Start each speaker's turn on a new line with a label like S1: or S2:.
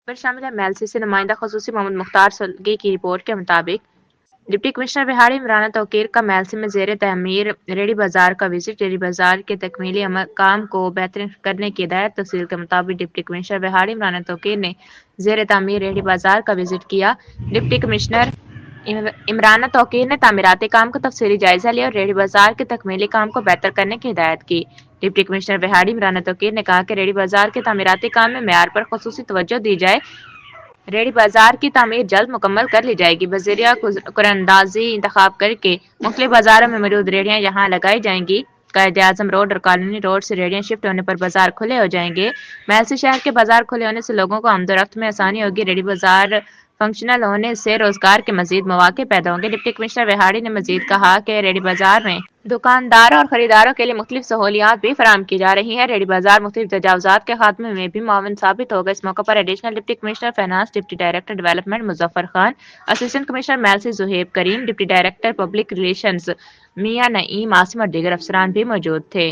S1: پر شامل ہے MLC سے نمائندہ خصوصی محمد مختار سلگی کی رپورٹ کے مطابق ڈپٹی کمشنر بہاڑی عمرانہ توقیر کا MLC میں زیر تعمیر ریڑھی بازار کا وزٹ ریڑھی بازار کے تکمیلی کام کو بہتر کرنے کی ہدایت تفصیل کے مطابق ڈپٹی کمشنر بہاڑی عمرانہ توقیر نے زیر تعمیر ریڑھی بازار کا وزٹ کیا۔ ڈپٹی کمشنر عمرانہ توقیر نے تعمیراتی کام کا تفصیلی جائزہ لیا اور ریڑھی بازار کے تکمیلی کام کو بہتر کرنے کی ہدایت کی۔ ڈپٹی کمشنر بہاڑی عمرانہ توقیر نے کہا کہ ریڑھی بازار کے تعمیراتی کام میں معیار پر خصوصی توجہ دی جائے۔ ریڑھی بازار کی تعمیر جلد مکمل کر لی جائے گی۔ بذریعہ قراردادی انتخاب کرکے مختلف بازاروں میں موجود ریڑھیاں یہاں لگائی جائیں گی۔ قائد اعظم روڈ اور کالونی روڈ سے ریڑھیاں شفٹ ہونے پر بازار کھلے ہو جائیں گے۔ MLC شہر کے بازار کھلے ہونے سے لوگوں کو آمد و رفت میں آسانی ہوگی۔ ریڑھی بازار فنکشنل ہونے سے روزگار کے مزید مواقع پیدا ہوں گے۔ ڈپٹی کمشنر بہاڑی نے مزید کہا کہ ریڑھی بازار میں دکانداروں اور خریداروں کے لیے مختلف سہولیات بھی فراہم کی جا رہی ہیں۔ ریڑھی بازار مختلف تجاوزات کے خاتمے میں بھی معاون ثابت ہوگا۔ اس موقع پر additional deputy commissioner finance, deputy director development Muzaffar Khan, assistant commissioner MLC Zohaib Karim, deputy director public relations Mian Naeem Asim اور دیگر افسران بھی موجود تھے۔